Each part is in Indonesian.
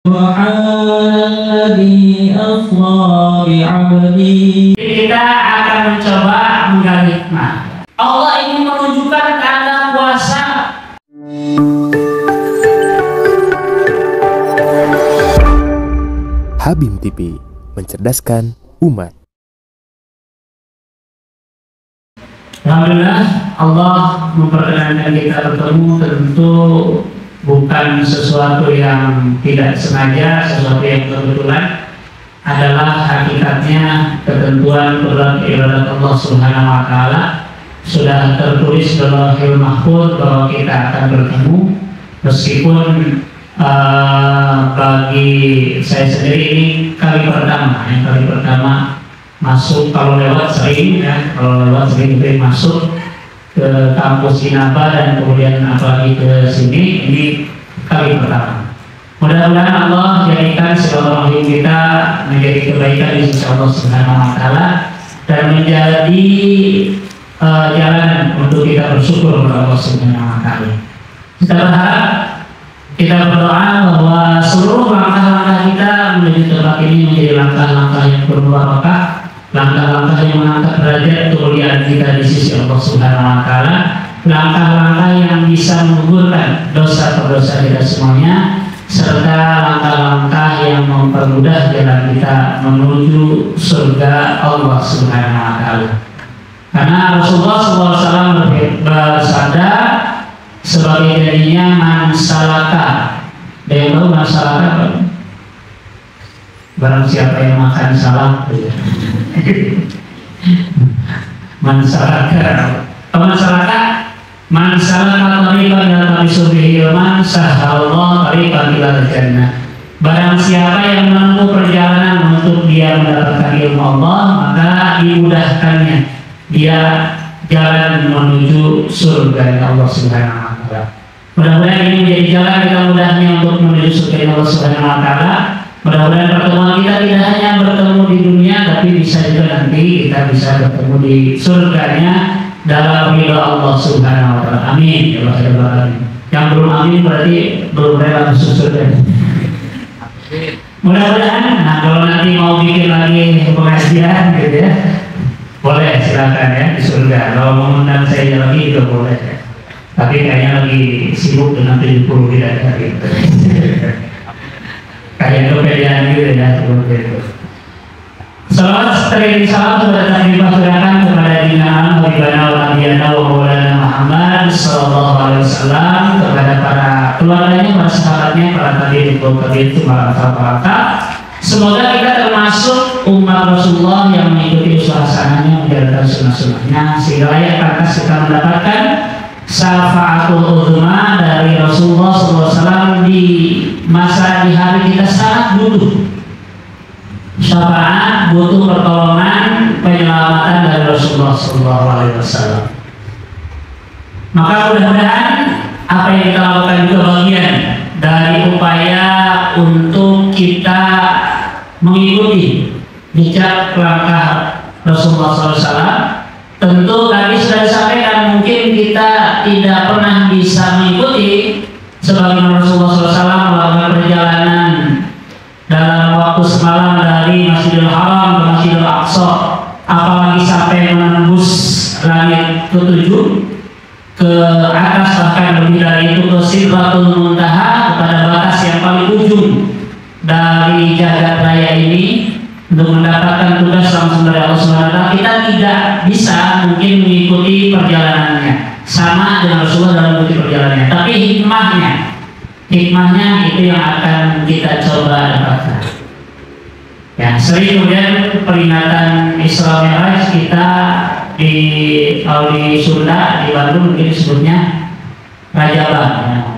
Kita akan mencoba menggali hikmah. Allah ingin menunjukkan tanda kuasa. Habim TV, mencerdaskan umat. Alhamdulillah, Allah memperkenankan kita bertemu. Tentu bukan sesuatu yang tidak sengaja, sesuatu yang kebetulan. Adalah hakikatnya ketentuan perbuatan ibadat Allah Subhanahu wa Ta'ala. Sudah tertulis dalam Lauhul Mahfuz bahwa kita akan bertemu, meskipun bagi saya sendiri ini kali pertama masuk. Kalau lewat sering masuk ke kampus Inaba dan kemudian apalagi ke sini, ini kali pertama. Mudah-mudahan Allah jadikan silaturahim kita menjadi kebaikan di sisi Allah Subhanahu wa Ta'ala dan menjadi jalan untuk kita bersyukur kepada Allah Subhanahu wa Ta'ala. Kita berharap, kita berdoa bahwa seluruh langkah-langkah kita menuju tempat ini menjadi langkah-langkah yang berbarakah, langkah-langkah yang mengangkat derajat kemuliaan kita di sisi Allah Subhanahu wa Ta'ala, langkah-langkah yang bisa menggugurkan dosa-dosa kita semuanya, serta langkah-langkah yang mempermudah jalan kita menuju surga Allah Subhanahu wa Ta'ala. Karena Rasulullah SAW bersabda sebagai jadinya man salaka. Ada yang tahu man salaka apa? Barang siapa yang makan salak. Man salaka. Man salaka. Man salaka tariqan ila tariqi ilman sahalallahu tariqan ila jannah. Barang siapa yang menempuh perjalanan untuk dia mendapatkan ilmu Allah, maka dimudahkannya dia jalan menuju surga Allah Subhanahu wa Ta'ala. Mudah-mudahan ini menjadi jalan kita mudahnya untuk menuju surga Allah Subhanahu wa Ta'ala. Mudah-mudahan pertemuan kita tidak hanya bertemu di dunia, tapi bisa juga nanti kita bisa bertemu di surganya dalam ridha Allah Subhanahu wa Ta'ala. Amin ya Rabbal alamin. Yang belum amin berarti belum rela masuk surga. Mudah-mudahan, nah kalau nanti mau bikin lagi pengajian gitu ya, boleh silakan ya di surga. Kalau mau undang saya lagi juga boleh ya. Tapi kayaknya lagi sibuk dengan 70 bidadari gitu. Kayak kepedean gitu ya seperti itu. Salawat sering salam sudah dipasrahkan kepada junjungan Habibana wa Nabiyana wa Maulana Muhammad sallallahu alaihi wasallam, kepada para keluarganya, para sahabatnya, para tabi'in itu para. Semoga kita termasuk umat Rasulullah yang mengikuti usaha sananya, menjalankan sunnah-sunnahnya, sehingga layak pantas kita mendapatkan syafaatul uzma dari Rasulullah SAW di masa di hari kita sangat butuh syafaat, butuh pertolongan, penyelamatan dari Rasulullah SAW. Maka mudah-mudahan apa yang kita lakukan juga bagian dari upaya untuk kita mengikuti jejak langkah Rasulullah SAW. Tentu tadi sudah disampaikan, mungkin kita tidak pernah bisa mengikuti sebagaimana Rasulullah SAW melakukan perjalanan dalam waktu semalam dari Masjidil Haram ke Masjidil Aqsa, apalagi sampai menembus langit ketujuh, ke atas bahkan lebih dari itu, ke Sidratul Muntaha, kepada batas yang paling ujung dari jagat raya ini, untuk mendapatkan tugas langsung dari Allah SWT. Kita tidak bisa mungkin mengikuti perjalanannya sama dengan Rasulullah dalam mengikuti perjalanannya, tapi hikmahnya itu yang akan kita coba dapatkan. Ya, sering kemudian peringatan Isra Mi'raj kita kalau di Sunda, di Bandung mungkin disebutnya Rajaban.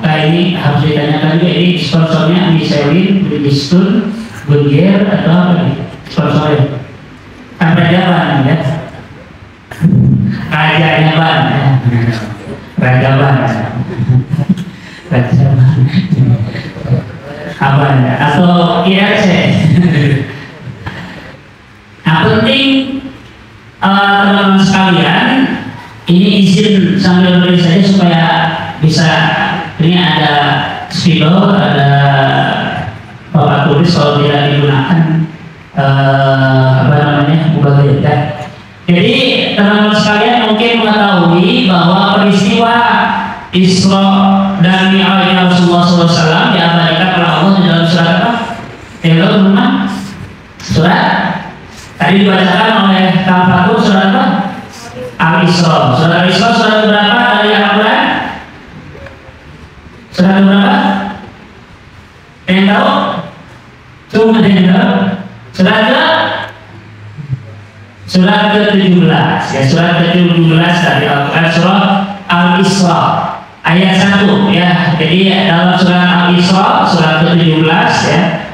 Nah, ini harus ditanyakan juga, ini sponsornya Michelin, Bridgestone, Goodyear atau apa nih sponsornya? Kan Rajaban ya, Rajanya Ban ya. Rajaban apa ya, atau IRC. Nah, penting teman-teman sekalian, ini izin sambil beri saja supaya bisa, ini ada spidol, ada otomatis kalau tidak digunakan mubazir ya. Jadi teman-teman sekalian mungkin mengetahui bahwa peristiwa Isra dan Mi'raj Rasulullah SAW diabadikan oleh Allah di dalam surat apa? Teman-teman, surat tadi dibacakan oleh Kang Fatul, surat apa? Al-Isra. Surat Al-Isra surat berapa dari Al-Quran? Surat berapa? Yang tahu? Cuma yang tahu. Surat ke-17 ya, surat ke-17 dari Al-Quran, surah Al-Isra ayat 1 ya. Jadi dalam surat Al-Isra surat ke-17 ya,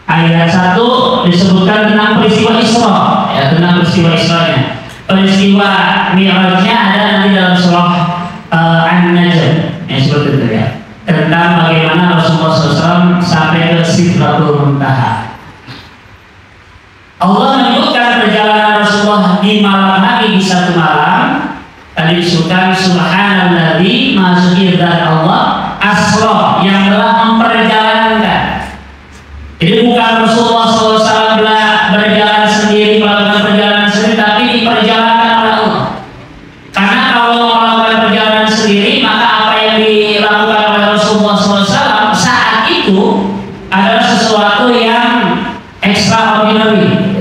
ayat 1 disebutkan tentang peristiwa Isra ya, tentang peristiwa Isra-nya. Peristiwa Mi'rajnya ada nanti dalam surah An-Najm ya, seperti itu ya, tentang bagaimana Rasulullah SAW sampai ke Sidratul Muntaha. Allah menyebutkan perjalanan Rasulullah di malam hari di satu malam. Tadi disebutkan Subhanalladzi Maha Suci Zat Allah Asra, yang telah memperjalankan. Jadi bukan Rasulullah SAW berjalan sendiri, melakukan perjalanan sendiri, tapi diperjalankan oleh Allah. Karena kalau melakukan perjalanan sendiri, maka apa yang dilakukan oleh Rasulullah SAW saat itu adalah sesuatu yang extraordinary,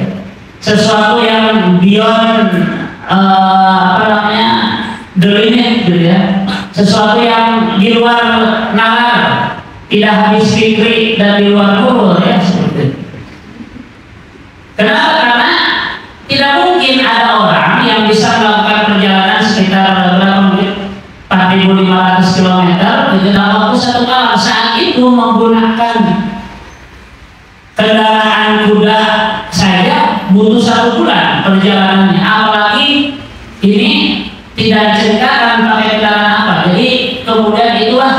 sesuatu yang beyond the limit gitu ya, sesuatu yang di luar nalar, tidak habis fikri dan di luar kubur ya, seperti itu. Kenapa? Karena tidak mungkin ada orang yang bisa melakukan perjalanan sekitar berapa mungkin 4.500 km di dalam waktu satu malam. Saat itu menggunakan kendaraan kuda saja butuh 1 bulan perjalanannya, apalagi ini tidak diceritakan pakai kendaraan apa. Jadi kemudian itulah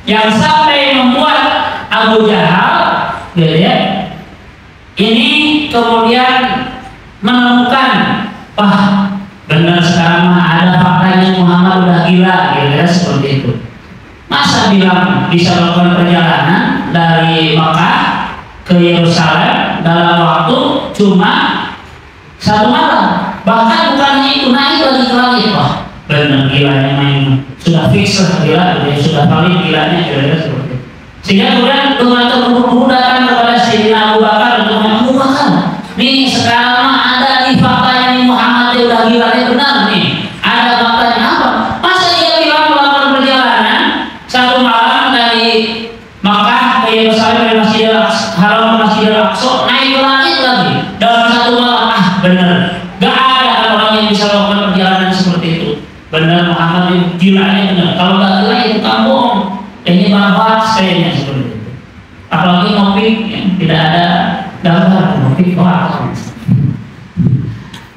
yang sampai membuat Abu Jahal gitu ya, ini kemudian menemukan, wah benar sekarang ada faktanya Muhammad udah gila gitu ya, seperti itu. Masa bilang bisa melakukan perjalanan dari Makkah ke Yerusalem dalam waktu cuma 1 malam, bahkan bukannya itu naik lagi ke langit. Wah benar gilanya main, sudah fix lah gila, sudah valid gilanya kira-kira seperti itu. Sehingga kemudian teman terburu-buru datang kepada Sayyidina Abu Bakar untuk Abu Bakar, nih sekarang ada di faktanya nih Muhammad dia udah gilanya benar nih, ada faktanya apa? Masa dia bilang melakukan perjalanan 1 malam dari Makkah ke Yerusalem, dari Masjidil Haram ke Masjidil Aqsa, naik ke langit lagi dalam 1 malam? Ah benar, gak ada orang yang bisa melakukan perjalanan seperti itu. Benar Muhammad itu gilanya benar. Kalau gak gila itu kampung, ini babat kayaknya seperti itu. Apalagi Nopik yang tidak ada gambar Nopik hoax.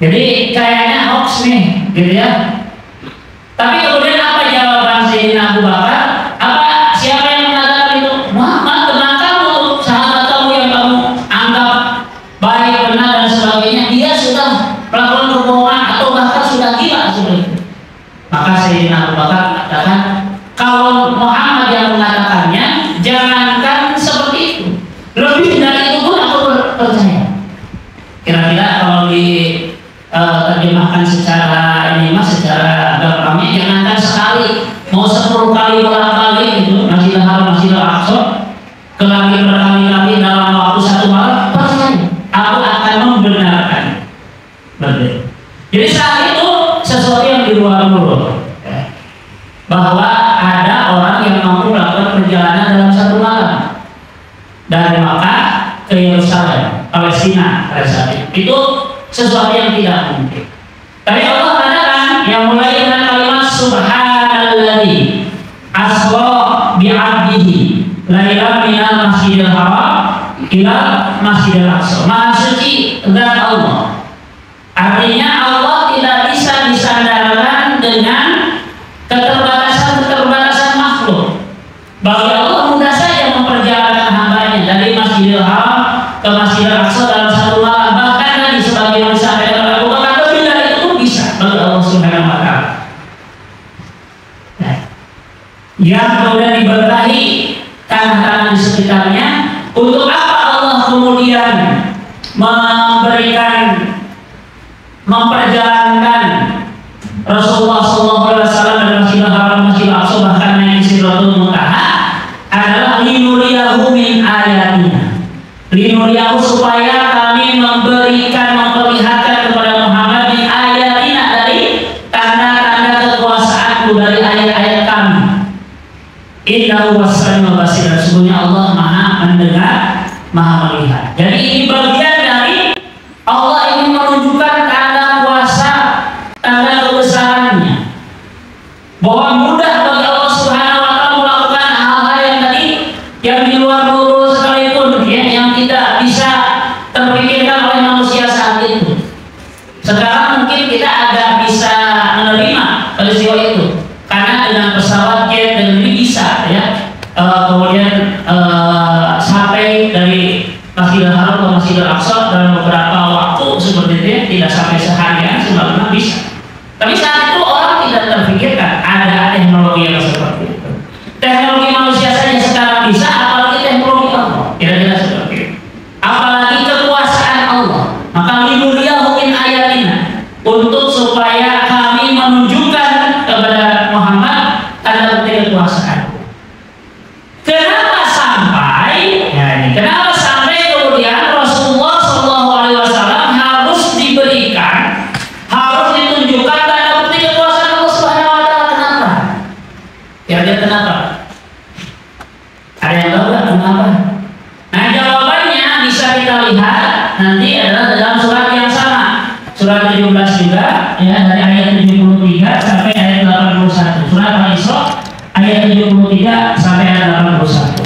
Jadi kayaknya hoax nih, gitu ya. Tapi kemudian apa jawaban Sayyidina Abu Bakar? Apa siapa yang mengatakan itu? Muhammad, teman kamu, sahabat kamu yang kamu anggap baik, benar dan sebagainya, dia sudah melakukan kebohongan atau bahkan sudah gila seperti itu. Maka Sayyidina Abu Bakar mengatakan, kalau Muhammad yang mengatakannya, jangankan seperti itu, lebih dari itu pun aku percaya. Kira-kira kalau diterjemahkan secara ini mas, secara gampangnya, jangankan sekali, mau 10 kali bolak-balik itu Masjidil Haram, Masjidil Aqsa, ke langit berkali-kali dalam waktu 1 malam, percaya, aku akan membenarkan. Betul. Jadi saat itu sesuatu yang di luar mulut, ya, bahwa ada orang yang mampu melakukan perjalanan dalam 1 malam dari Makkah ke Yerusalem, Palestina pada saat itu sesuatu yang tidak mungkin. Tapi Allah katakan yang mulai dengan kalimat Subhanalladzi asra bi'abdihi lailan minal Masjidil Haram ila Masjidil Aqsa. Maha suci zat Allah. Artinya Allah tidak bisa disandarkan dengan keterbatasan makhluk. Bagi Allah mudah saja memperjalankan hambanya dari Masjidil Haram ke Masjidil Aqsa dalam 1 malam. Bahkan tadi sebagaimana disampaikan oleh Abu Bakar, lebih dari itu pun bisa bagi Allah Subhanahu wa Ta'ala. Yang kemudian diberkahi tanah-tanah di sekitarnya. Untuk apa Allah kemudian memperjalankan Rasulullah SAW dan Masjidil Haram, Masjidil Aqsa, bahkan naik Sidratul Muntaha, adalah linuriyahu min ayatina, linuriyahu supaya kami memperlihatkan kepada Muhammad min ayatina, dari tanda-tanda kekuasaanku, dari ayat-ayat kami. Innahu was-sami'ul basir, sesungguhnya Allah Maha mendengar, Maha melihat. Jadi ini bagian dari Allah ingin menunjukkan tanda kuasa, tanda kebesarannya, bahwa mudah bagi Allah Subhanahu wa Ta'ala melakukan hal-hal yang tadi yang di luar nurul sekalipun, ya, yang tidak bisa terpikirkan oleh manusia saat itu. Sekarang mungkin kita agak bisa menerima peristiwa itu karena dengan pesawat jet dan ini bisa, ya, kemudian sampai dari Masjidil Haram ke Masjidil Aqsa dalam beberapa waktu seperti itu, ya, tidak sampai seharian, sebenarnya bisa. Tapi saat itu orang tidak terpikirkan ada teknologi yang seperti itu. Teknologi manusia saja sekarang bisa, apalagi teknologi Allah. Kira-kira seperti itu. Apalagi kekuasaan Allah. Maka linuriyahu min ayatina, untuk supaya kami menunjukkan kepada Muhammad tanda bukti kekuasaan. Kenapa sampai? Ya, ini kenapa sampai kemudian Rasulullah SAW harus diberikan, harus ditunjukkan tanda bukti kekuasaan Allah Subhanahu wa Ta'ala? Kenapa? Kira-kira kenapa? Ada yang tahu nggak kenapa? Nah, jawabannya bisa kita lihat nanti adalah dalam surat yang sama, surat 17 juga, ya, dari ayat 73 sampai ayat 81. Surat Al-Isra ayat 73 sampai ayat 81.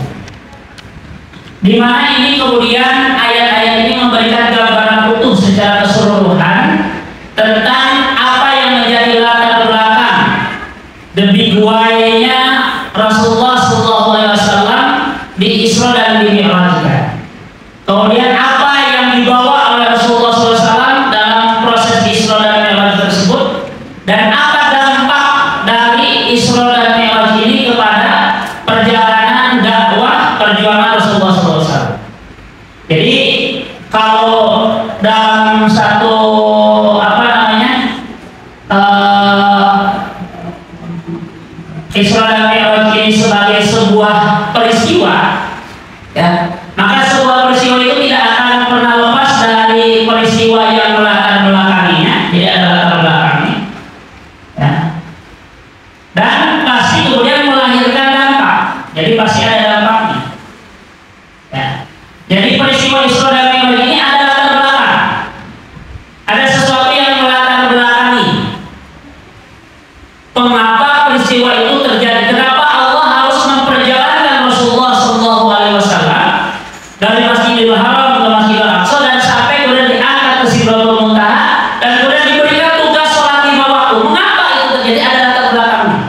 Di mana ini kemudian ayat-ayat ini memberikan gambaran utuh secara keseluruhan tentang apa yang menjadi latar belakang the big why-nya Rasulullah SAW di Isra dan di Mi'raj. Kemudian apa yang dibawa oleh Rasulullah SAW dalam proses Isra dan Mi'raj tersebut, dan apa dampak dari Isra dan Mi'raj ini kepada perjalanan dakwah perjuangan Rasulullah SAW. Jadi kalau dalam satu Isra dan Mi'raj ini sebagai sebuah peristiwa, ya, maka sebuah peristiwa itu tidak akan pernah lepas dari peristiwa yang melatar belakanginya. Jadi ada latar belakangnya, ya, dan pasti kemudian melahirkan dampak. Jadi pasti ada dampaknya, ya. Jadi peristiwa Isra dan Mi'raj ini ada latar belakang, ada sesuatu yang melatar belakangi mengapa peristiwa itu terjadi. Kenapa Allah harus memperjalankan Rasulullah SAW dari Masjidil Haram ke Masjidil Aqsa dan sampai kemudian diangkat ke Sidratul Muntaha dan kemudian diberikan tugas sholat 5 waktu. Mengapa itu terjadi? Ada latar belakangnya.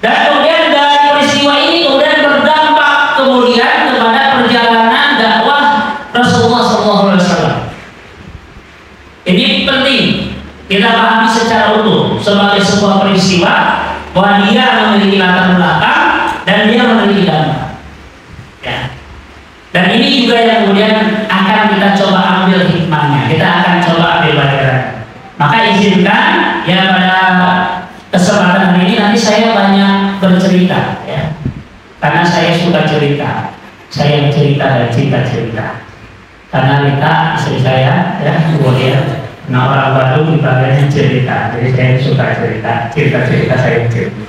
Dan kemudian dari peristiwa ini kemudian berdampak kemudian kepada perjalanan dakwah Rasulullah SAW. Ini penting kita pahami secara utuh sebagai sebuah peristiwa, bahwa dia memiliki latar belakang dan dia memiliki dampak, ya. Dan ini juga yang kemudian akan kita coba ambil hikmahnya, kita akan coba ambil pelajaran. Maka izinkan, ya, pada kesempatan ini nanti saya banyak bercerita, ya, karena saya suka cerita, saya cerita dan cerita. Karena kita istri saya, ya, kemudian nah orang Bandung dipanggilnya cerita, jadi saya suka cerita saya cerita.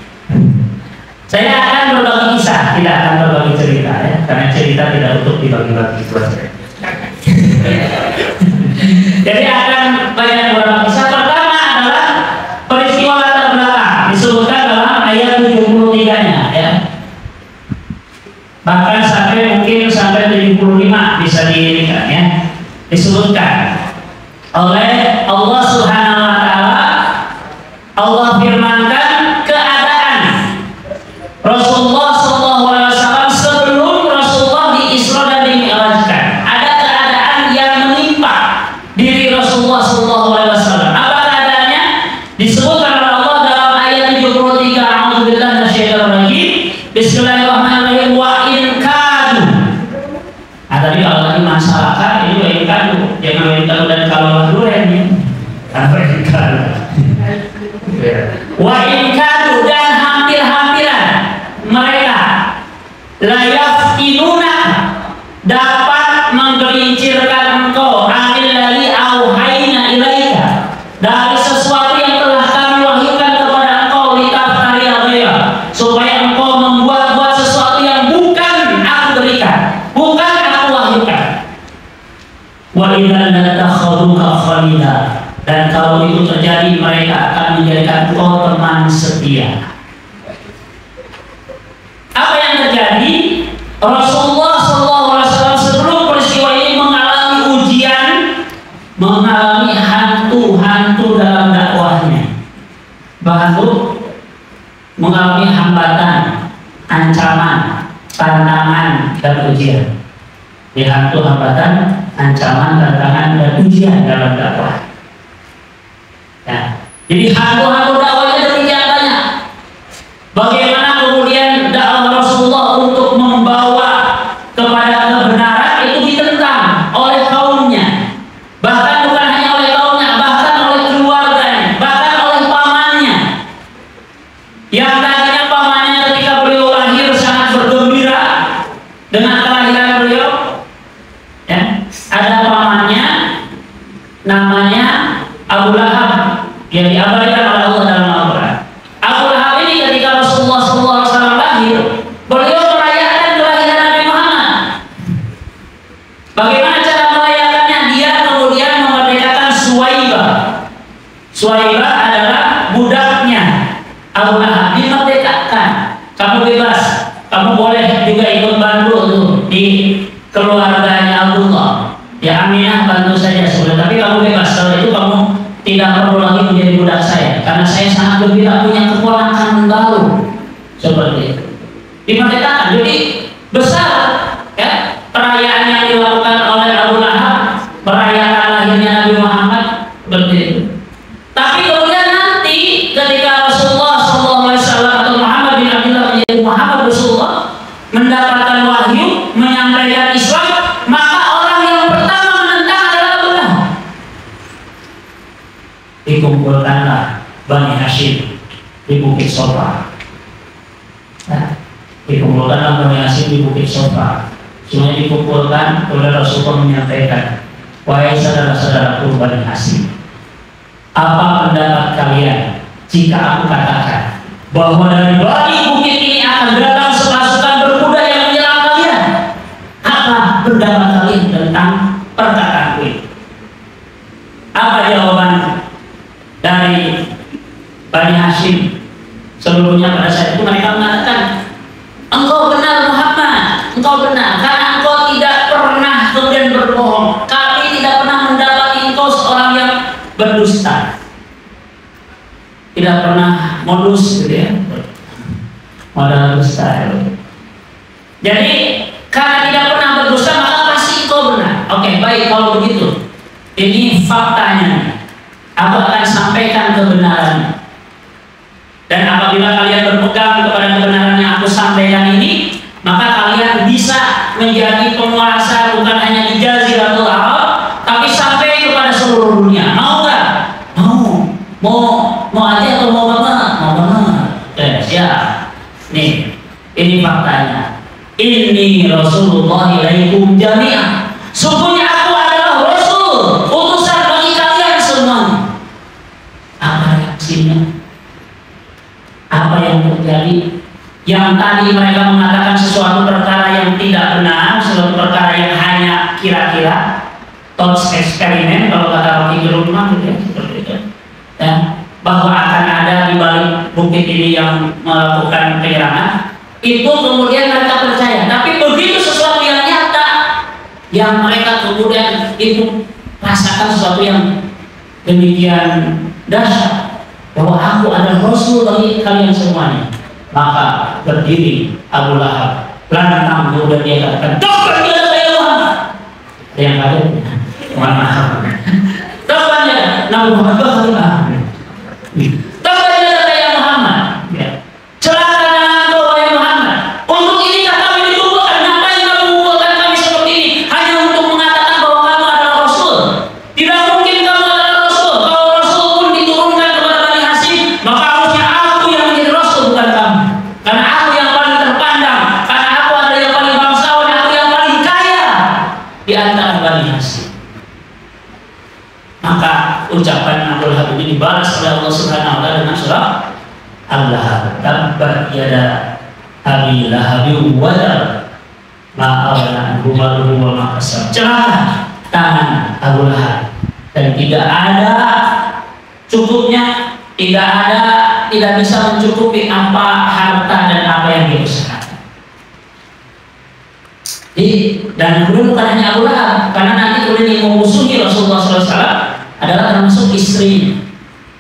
Saya akan berbagi kisah, tidak akan berbagi cerita, ya, karena cerita tidak untuk dibagi-bagi buat saya. Jadi akan banyak berbagi kisah. Pertama adalah peristiwa latar belakang disebutkan dalam ayat 73-nya, ya. Bahkan sampai mungkin sampai 75 bisa dilihat, ya, disebutkan oleh Allah Subhanahu wa Ta'ala. Allah firmankan keadaan Rasulullah SAW sebelum Rasulullah di Isra dan di Mi'rajkan. Ada keadaan yang menimpa diri Rasulullah SAW. Apa keadaannya? Disebutkan oleh Allah dalam ayat 73. A'udzubillahi minasyaitonir rajim. Bismillahirrahmanirrahim. Wa in kadu. Tadi kalau lagi masyarakat ini wain kadu, jangan wain kadu dan kalau duren ya. Apa wain kadu? Wain kadu dan hampir-hampiran mereka layaftinuna dapat menggelincirkan engkau anillahi auhayna ilaika dari sesuatu yang telah kami wahyukan kepada engkau litaftari ghaira supaya engkau membuat sesuatu yang bukan aku berikan, bukan aku wahyukan. Wa idzan latakhaduka khalila, dan kalau itu terjadi mereka akan menjadikan engkau teman setia. Apa yang terjadi? Rasulullah SAW sebelum peristiwa ini mengalami ujian, mengalami hantu-hantu dalam dakwahnya, mengalami hambatan, ancaman, tantangan dan ujian. Di hantu, hambatan, ancaman, tantangan dan ujian dalam dakwah. Ya. Jadi hantu-hantu dakwahnya demikian banyak. Bagaimana kemudian dakwah Rasulullah untuk membawa kepada kebenaran itu ditentang oleh kaumnya, bahkan bukan hanya oleh kaumnya, bahkan oleh keluarganya, bahkan oleh pamannya. Yang tadinya pamannya ketika beliau lahir sangat bergembira dengan kelahiran beliau, ya, ada pamannya namanya Abu Lahab yang diabadikan oleh Allah dalam Al-Quran. Abu Lahab ini ketika Rasulullah SAW lahir, beliau merayakan kelahiran Nabi Muhammad. Bagaimana cara merayakannya? Dia kemudian memerdekakan Suwaibah. Suwaibah adalah budaknya Abu Lahab, dimerdekakan. Kamu bebas, kamu boleh juga ikut bantu tuh di keluarganya Abdullah. Ya Aminah bantu saja sudah, tapi kamu bebas. Kalau itu kamu tidak perlu lagi menjadi budak saya, karena saya sangat gembira punya keponakan baru. Seperti itu dimerdekakan. Jadi besar ya perayaan yang dilakukan oleh Abu Lahab, merayakan lahirnya Nabi Muhammad, seperti itu. Tapi kemudian nanti ketika Rasulullah SAW atau Muhammad bin Abdullah menjadi Muhammad Rasulullah mendapatkan wahyu, menyampaikan Islam, maka orang yang pertama menentang adalah Abu Lahab. Dikumpulkanlah Bani Hashim di Bukit Sofa. Nah, dikumpulkanlah Bani Hashim di Bukit Sofa. Semuanya dikumpulkan, kemudian Rasulullah menyampaikan, wahai saudara-saudaraku Bani Hashim, apa pendapat kalian jika aku katakan bahwa dari balik bukit ini akan datang sepasukan berkuda yang menyerang kalian? Apa pendapat kalian tentang perkataanku ini? Apa jawaban dari Bani Hashim? Sebelumnya pada saat itu mereka mengatakan, engkau benar Muhammad, engkau benar, karena engkau tidak pernah kemudian berbohong. Kami tidak pernah mendapati engkau seorang yang berdusta, tidak pernah modus gitu ya, modal dusta. Jadi karena tidak pernah berdusta maka pasti engkau benar. Oke, baik kalau begitu, ini faktanya. Aku akan sampaikan kebenaran. Dan apabila kalian berpegang kepada kebenaran yang aku sampaikan ini, maka kalian bisa menjadi penguasa bukan hanya di Jaziratul Arab, tapi sampai kepada seluruh dunia. Mau nggak? Mau aja atau mau banget? Mau banget. Ya. Nih, ini faktanya. Ini Rasulullah ilaikum jami'ah. Sungguhnya aku adalah Rasul, utusan bagi kalian semuanya. Apa reaksinya? Apa yang terjadi? Yang tadi mereka mengatakan sesuatu perkara yang tidak benar, sesuatu perkara yang hanya kira-kira, thoughts eksperimen kalau kata Rocky Gerumah gitu ya, seperti itu. Ya, bahwa akan ada di balik bukit ini yang melakukan penyerangan, itu kemudian mereka percaya. Tapi begitu sesuatu yang nyata, yang mereka kemudian itu rasakan sesuatu yang demikian dahsyat, bahwa aku adalah Rasul bagi kalian semuanya, maka berdiri Abu Lahab lantang kemudian dia katakan, "Tobat ya Muhammad." Yang ada, mohon maaf, tobat ya Nabi Muhammad, tobat ya Muhammad, celaka dengan engkau wahai Muhammad. Untuk ini kami dikumpulkan, ngapain kamu mengumpulkan kami seperti ini? Hanya untuk di antara Bani Hashim. Maka ucapan Abu Lahab ini dibalas oleh Allah Subhanahu wa taala dengan surah Al-Lahab. Tabbat yada Abi Lahab wa tab ma aghna anhu maluhu wa ma kasab. Celaka tangan Abu Lahab dan tidak ada cukupnya, tidak bisa mencukupi apa harta dan apa yang dia usahakan. Dan kemudian bukan hanya Abu Lahab, karena nanti kemudian yang memusuhi Rasulullah SAW adalah termasuk istrinya.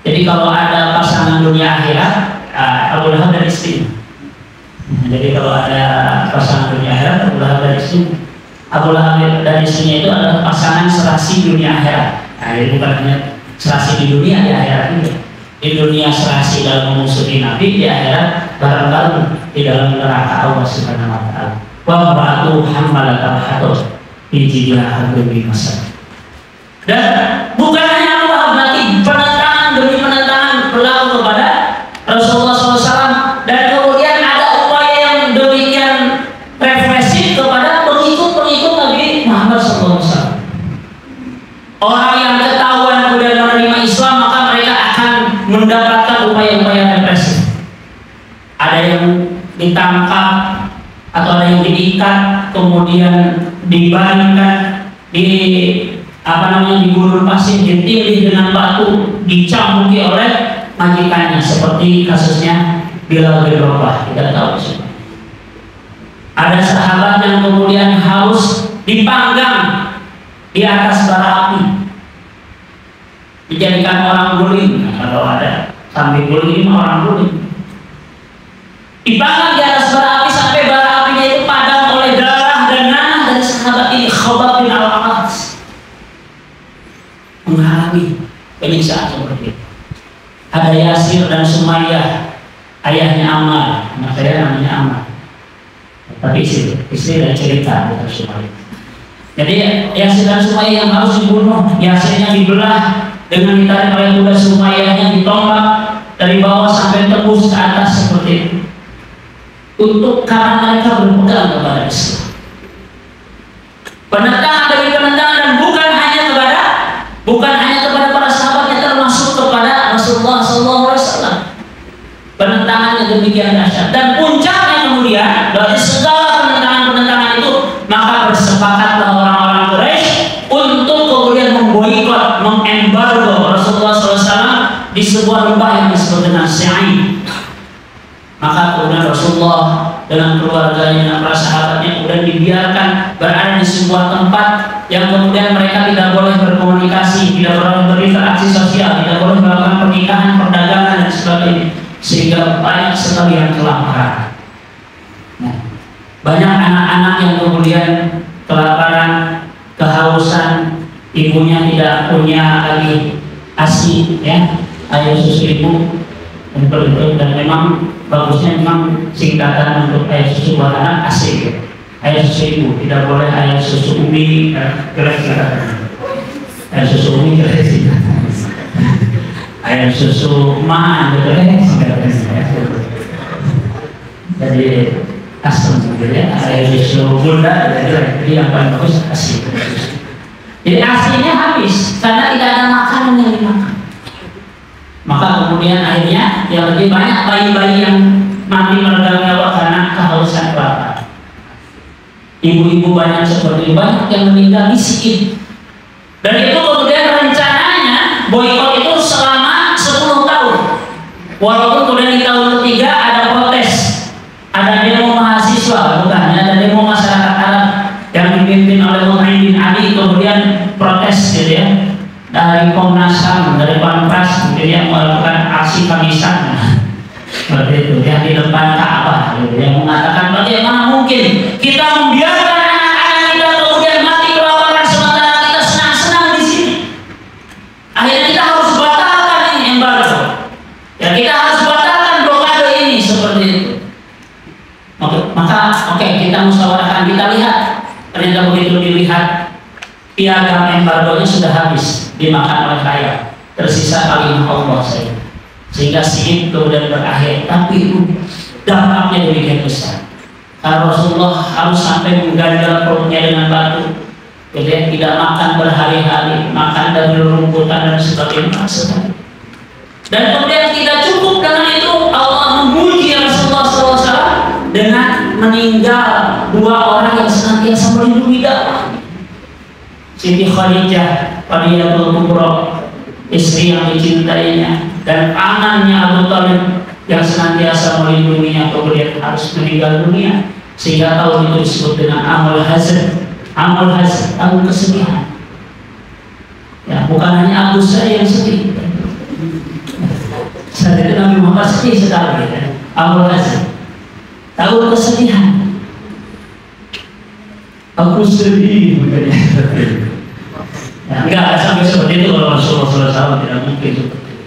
Jadi kalau ada pasangan dunia akhirat, Abu Lahab dan istrinya. Jadi kalau ada pasangan dunia akhirat, Abu Lahab dan istrinya. Abu Lahab dan istrinya itu adalah pasangan serasi dunia akhirat. Nah, jadi bukan hanya serasi di dunia, di akhirat juga. Di dunia serasi dalam memusuhi Nabi, di akhirat bareng-bareng di dalam neraka Allah Subhanahu wa taala. Wa ba'du hamalatal hatab fi jidha demi masa. Dan bukan hanya Allah, berarti penentangan demi penentangan berlaku kepada Rasulullah SAW, dan kemudian ada upaya yang demikian represif kepada pengikut-pengikut Nabi Muhammad SAW. Orang yang ketahuan kemudian menerima Islam, maka mereka akan mendapatkan upaya-upaya represif. Ada yang ditangkap atau ada yang diikat, kemudian dibaringkan di digulur pasir, ditindih dengan batu, dicambuki oleh majikannya, seperti kasusnya Bilal bin Rabah. Kita tahu siapa. Ada sahabat yang kemudian harus dipanggang di atas bara api, dijadikan orang guling. Nah, kalau ada kambing guling, ini orang guling. Dipanggang di atas bara api sampai bara apinya itu padam oleh darah dan nanah dari sahabat ini, Khabbab bin Al-Arat, mengalami penyiksaan seperti itu. Ada Yasir dan Sumayyah, ayahnya Ammar, anak saya namanya Ammar, tapi istri dan cerita bukan Sumayyah. Jadi Yasir dan Sumayyah yang harus dibunuh, Yasirnya dibelah dengan ditarik oleh kuda, Sumayyahnya ditombak dari bawah sampai tembus ke atas seperti itu. Untuk karena mereka berpegang kepada Islam. Penentangan demi penentangan, dan bukan hanya kepada para sahabatnya, termasuk kepada Rasulullah SAW. Penentangannya demikian dahsyat, dan puncaknya kemudian dari segala penentangan itu, maka bersepakatlah orang-orang Quraisy untuk kemudian memboikot, mengembargo Rasulullah SAW di sebuah lembah yang disebut dengan Syai. Maka kemudian Rasulullah dengan keluarganya dan para sahabatnya kemudian dibiarkan berada di sebuah tempat yang kemudian mereka tidak boleh berkomunikasi, tidak boleh berinteraksi sosial, tidak boleh melakukan pernikahan, perdagangan dan sebagainya, sehingga banyak sekali yang kelaparan. Nah, banyak anak-anak yang kemudian kelaparan, kehausan, ibunya tidak punya lagi ASI, ya, air susu ibu. Dan memang bagusnya memang singkatan untuk air susu buat anak ASI, air susu ibu, tidak boleh air susu umi, air susu umi air susu ma, jadi asam gitu ya, air susu bunda, jadi yang paling bagus ASI. Jadi ASI-nya habis karena tidak ada makanan yang dimakan. Maka kemudian akhirnya yang lebih banyak bayi-bayi yang mati meregang nyawa karena kehausan kelaparan. Ibu-ibu banyak seperti banyak yang meninggal miskin. Dan itu kemudian rencananya boikot itu selama 10 tahun. Walaupun kemudian di tahun ketiga ada protes, ada demo mahasiswa, bukan ada demo masyarakat Arab yang dipimpin oleh Muhammad bin Ali, kemudian protes gitu ya. Dari Komnas HAM, dari Panpras, mungkin yang melakukan aksi kamisan seperti itu, yang di depan Ka'bah, yang mengatakan bagaimana mungkin kita membiarkan anak-anak kita kemudian mati kelaparan sementara kita senang-senang di sini. Akhirnya kita harus batalkan ini embargo, ya kita harus batalkan blokade ini seperti itu. Maka kita musyawarahkan, kita lihat, ternyata begitu dilihat piagam embargonya sudah habis, dimakan oleh rakyat, tersisa kalimat Allah saja, sehingga Si'id kemudian berakhir. Tapi itu dampaknya demikian besar, karena Rasulullah harus sampai mengganjal perutnya dengan batu, Jadi tidak makan berhari-hari, makan dari rumputan dan sebagainya. Dan kemudian tidak cukup dengan itu, Allah memuji Rasulullah SAW dengan meninggal dua orang yang senantiasa melindungi dakwah. Siti Khadijah radhiyallahu kubra, istri yang dicintainya, dan pamannya Abu Thalib yang senantiasa melindunginya kemudian harus meninggal dunia, sehingga tahun itu disebut dengan Amul Hazan. Amul Hazan, tahun kesedihan. Ya, bukan hanya Abu Sa'id yang sedih. Saat itu Nabi Muhammad sedih sekali, ya. Amul Hazan, tahun kesedihan. Aku sedih, bukannya. Ya, enggak sampai seperti itu kalau Rasulullah SAW, tidak mungkin seperti itu.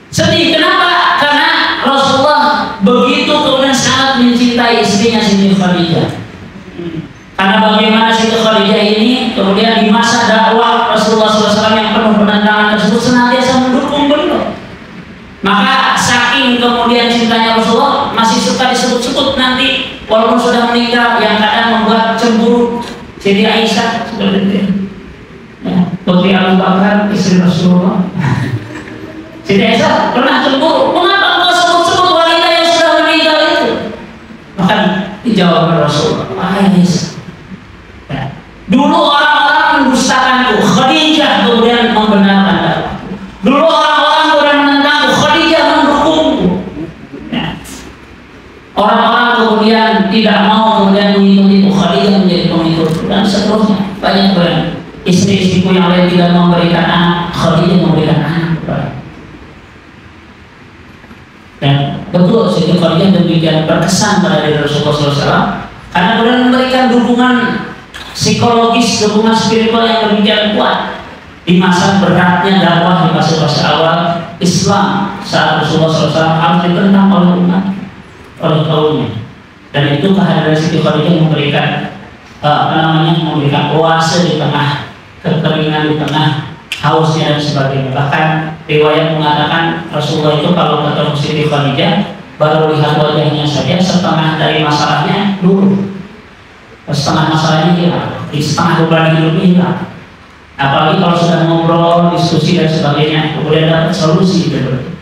Sedih, kenapa? Karena Rasulullah begitu kemudian sangat mencintai istrinya Siti Khadijah. Karena bagaimana Siti Khadijah ini kemudian di masa dakwah Rasulullah SAW yang penuh penentangan tersebut senantiasa mendukung beliau. Maka saking kemudian cintanya Rasulullah masih suka disebut-sebut nanti walaupun sudah meninggal, yang kadang membuat cemburu Siti Aisyah seperti itu. Ya, Putri Abu Bakar, istri Rasulullah. Siti Aisyah pernah cemburu, mengapa engkau sebut-sebut wanita yang sudah meninggal itu? Maka dijawab Rasulullah, wahai Aisyah, ya, dulu orang-orang mendustakanku, Khadijah kemudian membenarkan dakwahku. Dulu orang-orang kemudian menentangku, Khadijah mendukungku. Ya. Orang-orang kemudian tidak mau kemudian mengikutiku, Khadijah menjadi pengikutku, dan seterusnya. Banyak istri-istriku yang lain tidak memberikan anak, Khadijah memberikan anak kepada. Dan betul Siti Khadijah demikian berkesan pada diri Rasulullah SAW karena kemudian memberikan dukungan psikologis, dukungan spiritual yang demikian kuat di masa beratnya dakwah, di masa-masa awal Islam, saat Rasulullah SAW harus ditentang oleh umat, oleh kaumnya. Dan itu kehadiran Siti Khadijah memberikan memberikan oase di tengah kekeringan, di tengah hausnya dan sebagainya. Bahkan riwayat mengatakan Rasulullah itu kalau ketemu Siti Khadijah baru lihat wajahnya saja, setengah dari masalahnya dulu, setengah masalahnya hilang, di setengah beban hidupnya hilang. Apalagi kalau sudah ngobrol, diskusi dan sebagainya, kemudian dapat solusi gitu.